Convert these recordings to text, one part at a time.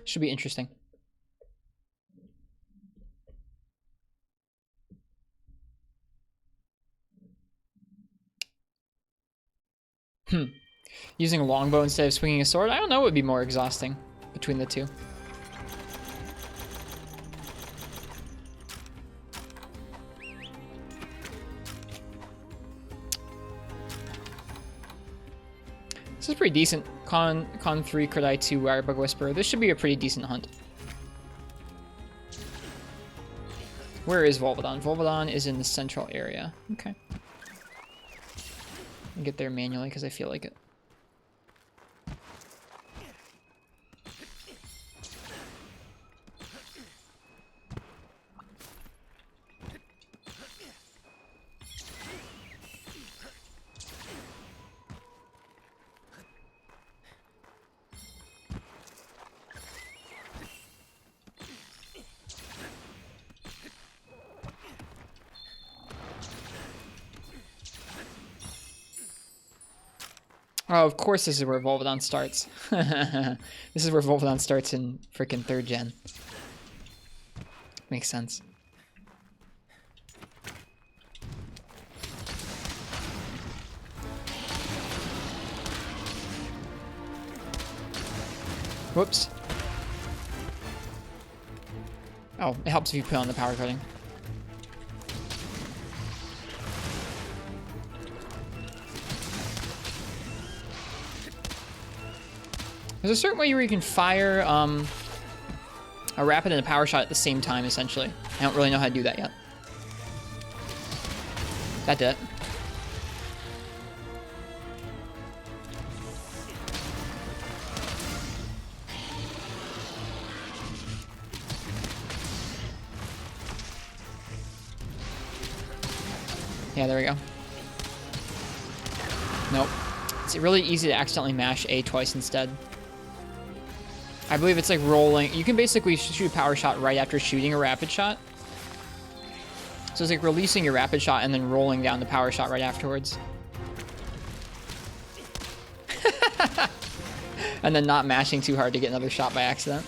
Should be interesting. Using a longbow instead of swinging a sword? I don't know what would be more exhausting between the two. This is pretty decent. Con 3, Crit Eye 2, Wirebug Whisperer. This should be a pretty decent hunt. Where is Volvidon? Volvidon is in the central area. Okay. I'll get there manually because I feel like it. Oh, of course this is where Volvidon starts. This is where Volvidon starts in freaking 3rd gen. Makes sense. Whoops. Oh, it helps if you put on the power coating. There's a certain way where you can fire a rapid and a power shot at the same time, essentially. I don't really know how to do that yet. That did it. Yeah, there we go. Nope. It's really easy to accidentally mash A twice instead. I believe it's like rolling. You can basically shoot a power shot right after shooting a rapid shot. So it's like releasing your rapid shot and then rolling down the power shot right afterwards. And then not mashing too hard to get another shot by accident.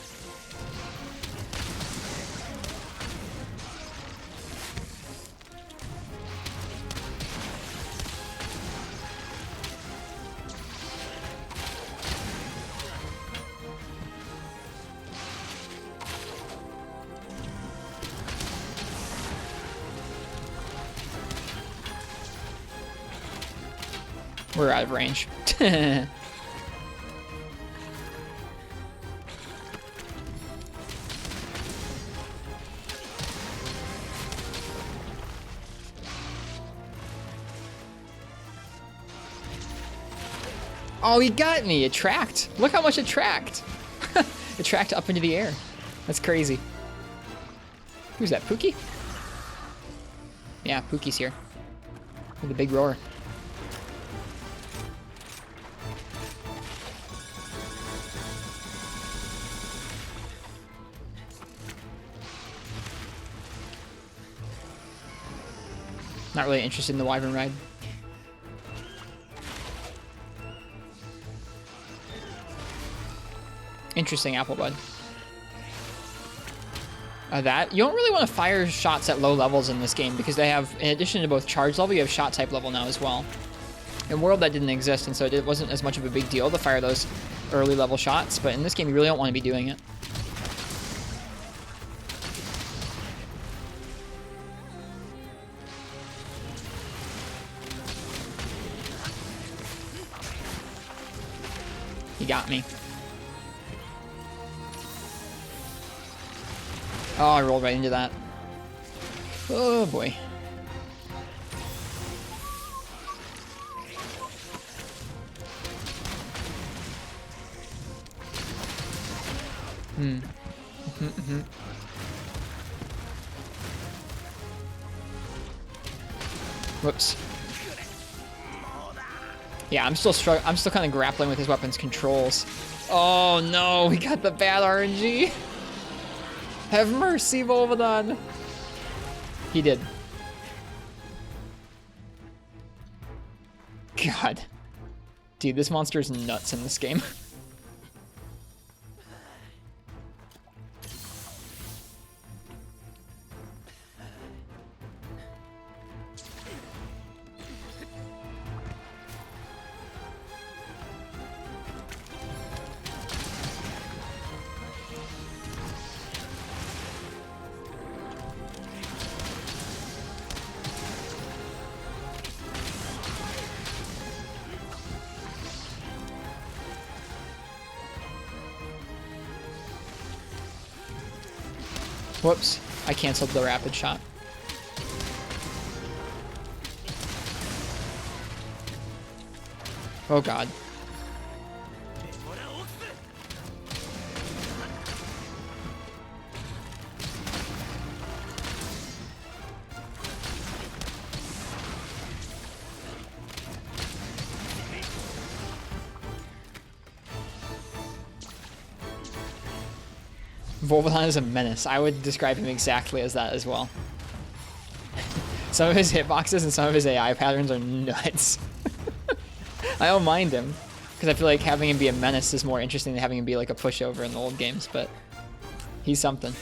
We're out of range. Oh, he got me. It tracked. Look how much it tracked. It tracked up into the air. That's crazy. Who's that, Pookie? Yeah, Pookie's here. With a big roar. Not really interested in the Wyvern ride. Interesting, Applebud. That you don't really want to fire shots at low levels in this game because they have, in addition to both charge level, you have shot type level now as well. In World that didn't exist, and so it wasn't as much of a big deal to fire those early level shots, but in this game you really don't want to be doing it. He got me. Oh, I rolled right into that. Oh boy. Whoops. Yeah, I'm still kind of grappling with his weapon's controls. Oh no, we got the bad RNG. Have mercy, Volvidon. He did. God. Dude, this monster is nuts in this game. Whoops, I canceled the rapid shot. Oh god. Volvidon is a menace. I would describe him exactly as that as well. Some of his hitboxes and some of his AI patterns are nuts. I don't mind him, because I feel like having him be a menace is more interesting than having him be like a pushover in the old games, but he's something.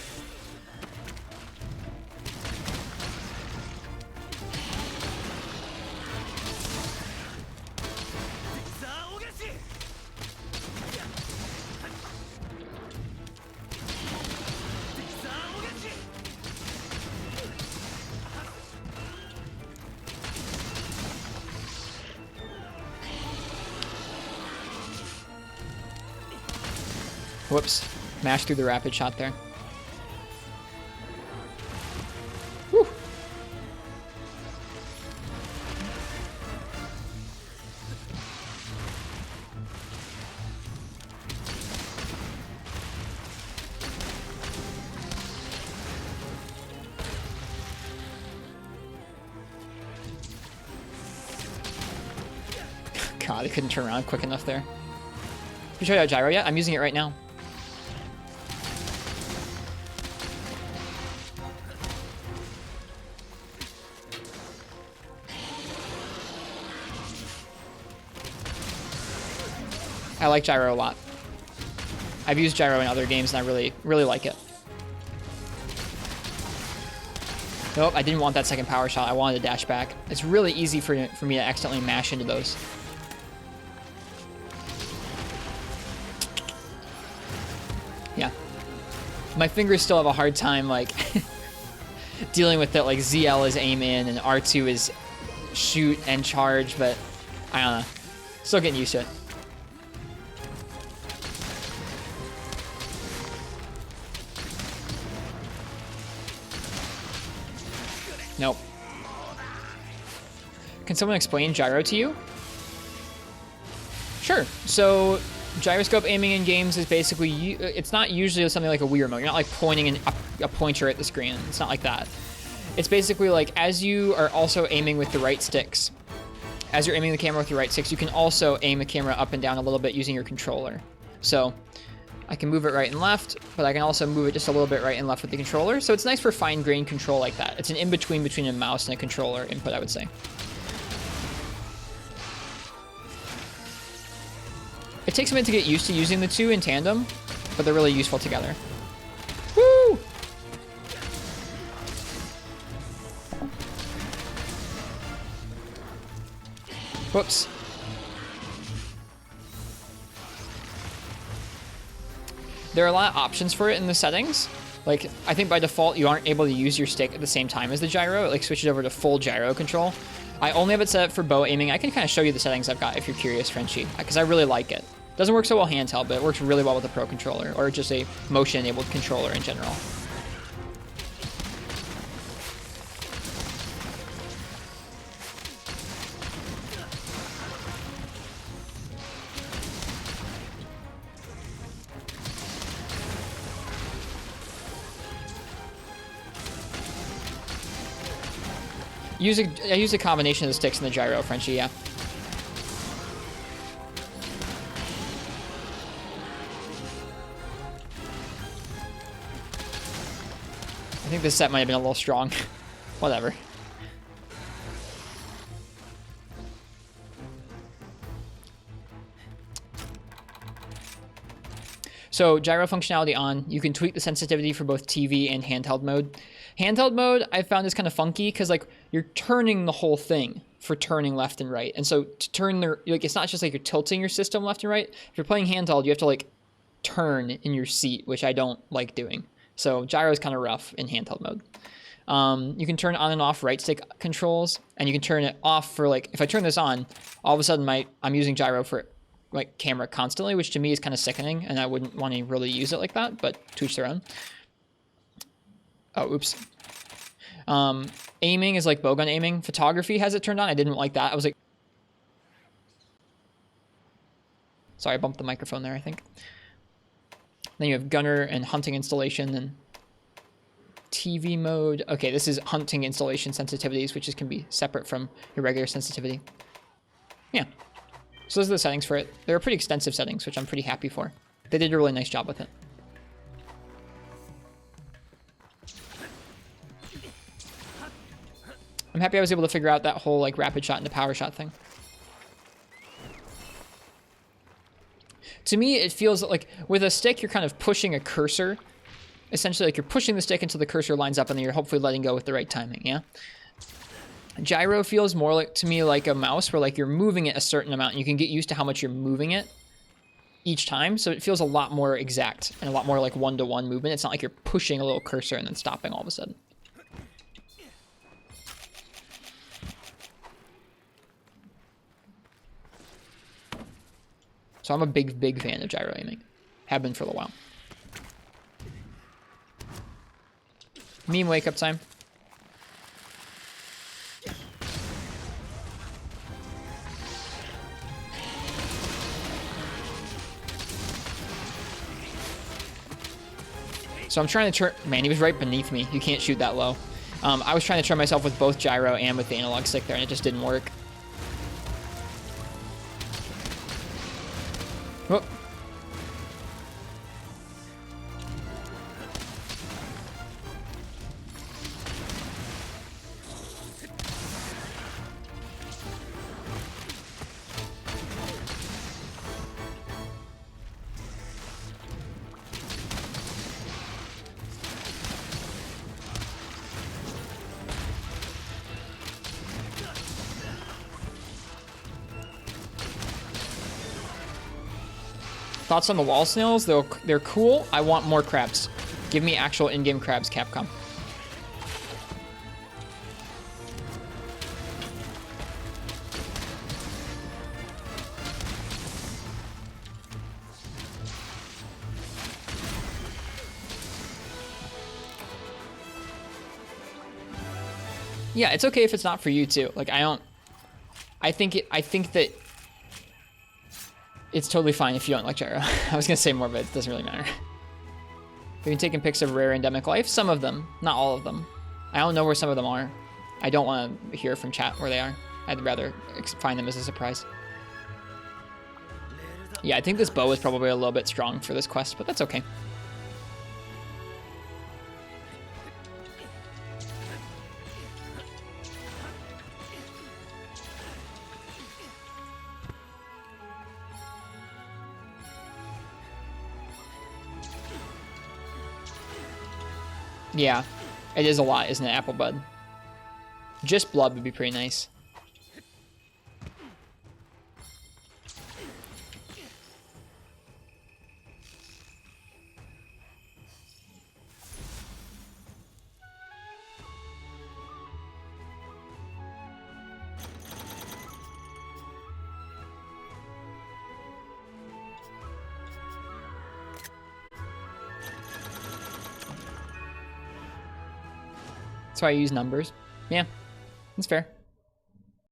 Whoops. Mashed through the rapid shot there. Whew. God, I couldn't turn around quick enough there. Have you tried out gyro yet? I'm using it right now. I like gyro a lot. I've used gyro in other games and I really like it. Nope, I didn't want that second power shot. I wanted to dash back. It's really easy for me to accidentally mash into those. Yeah. My fingers still have a hard time, like, dealing with that, like, ZL is aim in and R2 is shoot and charge, but I don't know. Still getting used to it. Nope. Can someone explain gyro to you? Sure. So gyroscope aiming in games is basically, it's not usually something like a Wii remote. You're not like pointing a pointer at the screen. It's not like that. It's basically like as you are also aiming with the right sticks, as you're aiming the camera with your right sticks, you can also aim the camera up and down a little bit using your controller. So I can move it right and left, but I can also move it just a little bit right and left with the controller. So it's nice for fine-grained control like that. It's an in-between between a mouse and a controller input, I would say. It takes a minute to get used to using the two in tandem, but they're really useful together. Woo! Whoops. There are a lot of options for it in the settings. Like, I think by default, you aren't able to use your stick at the same time as the gyro. It like switches over to full gyro control. I only have it set up for bow aiming. I can kind of show you the settings I've got if you're curious, Frenchie, because I really like it. Doesn't work so well handheld, but it works really well with a pro controller or just a motion-enabled controller in general. I use a combination of the sticks and the gyro, Frenchie, yeah. I think this set might have been a little strong. Whatever. So gyro functionality on. You can tweak the sensitivity for both TV and handheld mode. Handheld mode I found is kind of funky because like you're turning the whole thing for turning left and right. And so to turn the, like, it's not just like you're tilting your system left and right. If you're playing handheld, you have to like turn in your seat, which I don't like doing. So gyro is kind of rough in handheld mode. You can turn on and off right stick controls, and you can turn it off for like, if I turn this on, all of a sudden I'm using gyro for like camera constantly, which to me is kind of sickening, and I wouldn't want to really use it like that, but to each their own. Oh, oops. Aiming is like bowgun aiming. Photography has it turned on. I didn't like that. I was like... Sorry, I bumped the microphone there, I think. Then you have gunner and hunting installation and TV mode. Okay, this is hunting installation sensitivities, which can be separate from your regular sensitivity. Yeah. So those are the settings for it. They're pretty extensive settings, which I'm pretty happy for. They did a really nice job with it. I'm happy I was able to figure out that whole like rapid shot into power shot thing. To me, it feels like with a stick, you're kind of pushing a cursor. Essentially, like you're pushing the stick until the cursor lines up and then you're hopefully letting go with the right timing, yeah? Gyro feels more like to me like a mouse where like you're moving it a certain amount and you can get used to how much you're moving it each time. So it feels a lot more exact and a lot more like one-to-one movement. It's not like you're pushing a little cursor and then stopping all of a sudden. So I'm a big, big fan of gyro aiming. Have been for a while. Meme wake up time. So I'm trying to turn... Man, he was right beneath me. You can't shoot that low. I was trying to turn myself with both gyro and with the analog stick there, and it just didn't work. Whoop. Thoughts on the wall snails? They're cool. I want more crabs. Give me actual in-game crabs, Capcom. Yeah, it's okay if it's not for you too. Like I think that it's totally fine if you don't like gyro. I was gonna say more, but it doesn't really matter. Have you been taking pics of rare endemic life? Some of them, not all of them. I don't know where some of them are. I don't want to hear from chat where they are. I'd rather find them as a surprise. Yeah, I think this bow is probably a little bit strong for this quest, but that's okay. Yeah, it is a lot, isn't it, Applebud? Just blood would be pretty nice. That's why I use numbers. Yeah, that's fair.